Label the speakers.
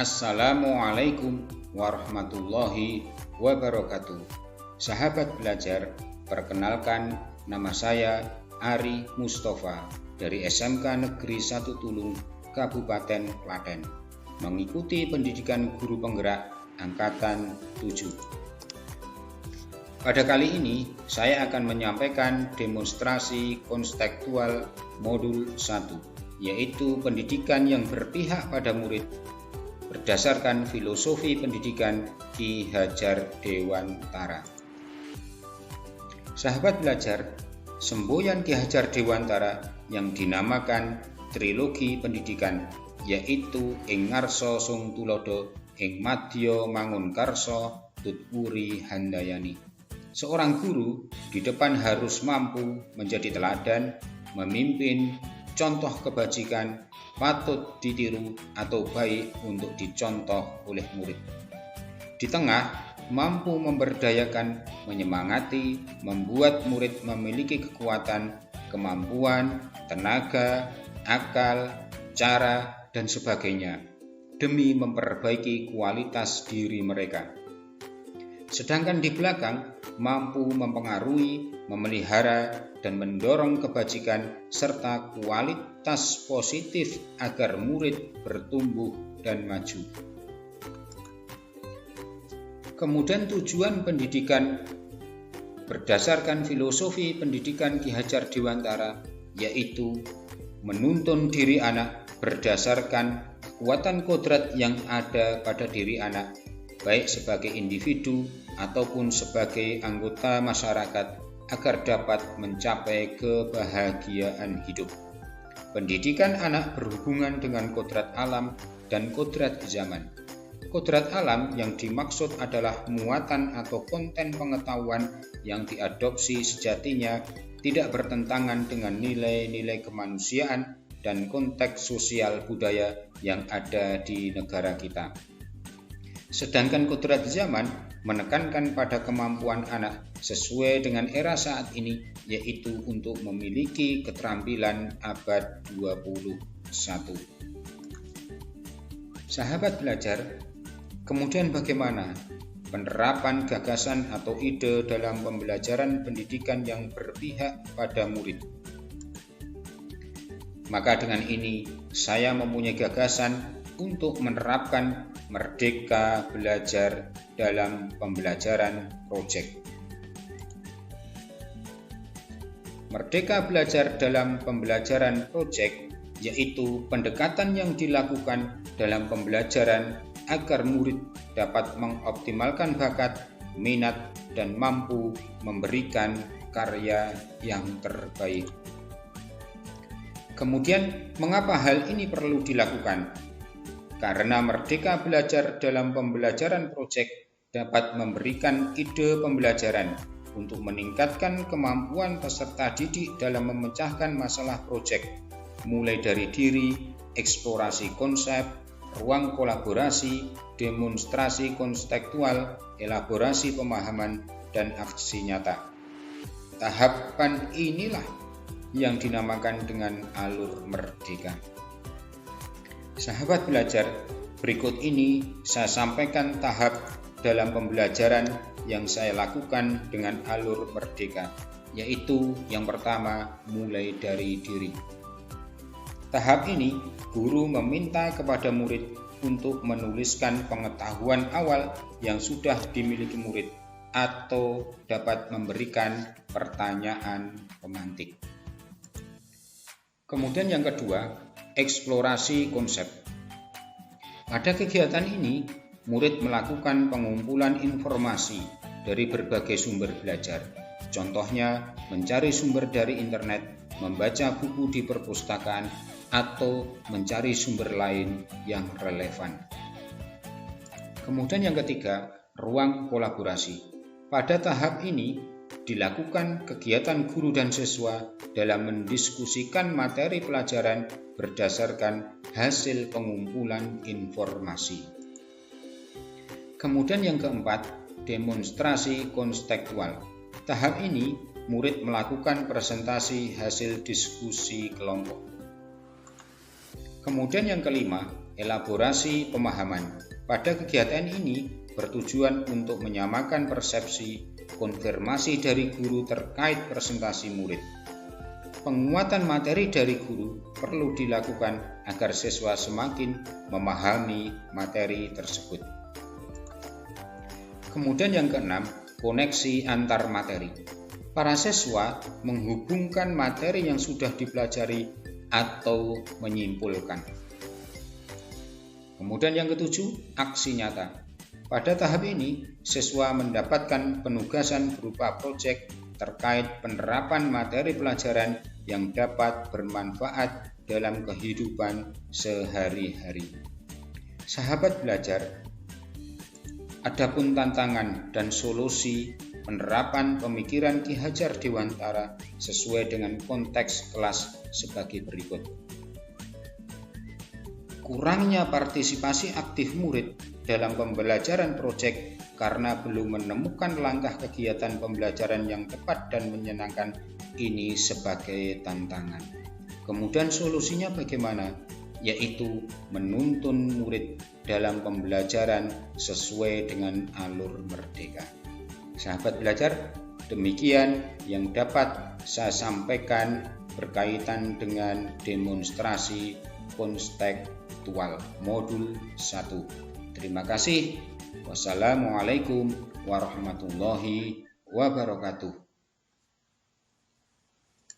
Speaker 1: Assalamualaikum warahmatullahi wabarakatuh. Sahabat belajar, perkenalkan nama saya Ari Mustafa dari SMK Negeri 1 Tulung, Kabupaten Klaten, mengikuti pendidikan guru penggerak angkatan 7. Pada kali ini saya akan menyampaikan demonstrasi konstekstual modul 1, yaitu pendidikan yang berpihak pada murid berdasarkan filosofi pendidikan Ki Hajar Dewantara. Sahabat belajar, semboyan Ki Hajar Dewantara yang dinamakan trilogi pendidikan, yaitu ing ngarsa sung tulodo, ing madya mangun karsa, tutwuri handayani. Seorang guru di depan harus mampu menjadi teladan, memimpin, contoh kebajikan, patut ditiru atau baik untuk dicontoh oleh murid. Di tengah, mampu memberdayakan, menyemangati, membuat murid memiliki kekuatan, kemampuan, tenaga, akal, cara, dan sebagainya demi memperbaiki kualitas diri mereka. Sedangkan di belakang, mampu mempengaruhi, memelihara, dan mendorong kebajikan serta kualitas positif agar murid bertumbuh dan maju. Kemudian tujuan pendidikan berdasarkan filosofi pendidikan Ki Hajar Dewantara, yaitu menuntun diri anak berdasarkan kekuatan kodrat yang ada pada diri anak, baik sebagai individu ataupun sebagai anggota masyarakat, agar dapat mencapai kebahagiaan hidup. Pendidikan anak berhubungan dengan kodrat alam dan kodrat zaman. Kodrat alam yang dimaksud adalah muatan atau konten pengetahuan yang diadopsi sejatinya tidak bertentangan dengan nilai-nilai kemanusiaan dan konteks sosial budaya yang ada di negara kita. Sedangkan kodrat zaman menekankan pada kemampuan anak sesuai dengan era saat ini, yaitu untuk memiliki keterampilan abad 21. Sahabat belajar, kemudian bagaimana penerapan gagasan atau ide dalam pembelajaran pendidikan yang berpihak pada murid? Maka dengan ini saya mempunyai gagasan untuk menerapkan Merdeka Belajar dalam pembelajaran proyek. Merdeka Belajar dalam pembelajaran proyek yaitu pendekatan yang dilakukan dalam pembelajaran agar murid dapat mengoptimalkan bakat, minat, dan mampu memberikan karya yang terbaik. Kemudian, mengapa hal ini perlu dilakukan? Karena Merdeka Belajar dalam pembelajaran proyek dapat memberikan ide pembelajaran untuk meningkatkan kemampuan peserta didik dalam memecahkan masalah proyek, mulai dari diri, eksplorasi konsep, ruang kolaborasi, demonstrasi konstekstual, elaborasi pemahaman, dan aksi nyata. Tahapan inilah yang dinamakan dengan alur merdeka. Sahabat belajar, berikut ini saya sampaikan tahap dalam pembelajaran yang saya lakukan dengan alur merdeka, yaitu yang pertama, mulai dari diri. Tahap ini, guru meminta kepada murid untuk menuliskan pengetahuan awal yang sudah dimiliki murid atau dapat memberikan pertanyaan pemantik. Kemudian yang kedua, eksplorasi konsep. Pada kegiatan ini, murid melakukan pengumpulan informasi dari berbagai sumber belajar. Contohnya, mencari sumber dari internet, membaca buku di perpustakaan, atau mencari sumber lain yang relevan. Kemudian yang ketiga, ruang kolaborasi. Pada tahap ini, dilakukan kegiatan guru dan siswa dalam mendiskusikan materi pelajaran berdasarkan hasil pengumpulan informasi. Kemudian yang keempat, demonstrasi konstekstual. Tahap ini, murid melakukan presentasi hasil diskusi kelompok. Kemudian yang kelima, elaborasi pemahaman. Pada kegiatan ini bertujuan untuk menyamakan persepsi konfirmasi dari guru terkait presentasi murid. Penguatan materi dari guru perlu dilakukan agar siswa semakin memahami materi tersebut. Kemudian yang keenam, koneksi antar materi. Para siswa menghubungkan materi yang sudah dipelajari atau menyimpulkan. Kemudian yang ketujuh, aksi nyata. Pada tahap ini, siswa mendapatkan penugasan berupa proyek terkait penerapan materi pelajaran yang dapat bermanfaat dalam kehidupan sehari-hari. Sahabat belajar, adapun tantangan dan solusi penerapan pemikiran Ki Hajar Dewantara sesuai dengan konteks kelas sebagai berikut. Kurangnya partisipasi aktif murid dalam pembelajaran proyek karena belum menemukan langkah kegiatan pembelajaran yang tepat dan menyenangkan ini sebagai tantangan. Kemudian solusinya bagaimana? Yaitu menuntun murid dalam pembelajaran sesuai dengan alur merdeka. Sahabat belajar, demikian yang dapat saya sampaikan berkaitan dengan demonstrasi konstekstual modul 1. Terima kasih. Wassalamualaikum warahmatullahi wabarakatuh.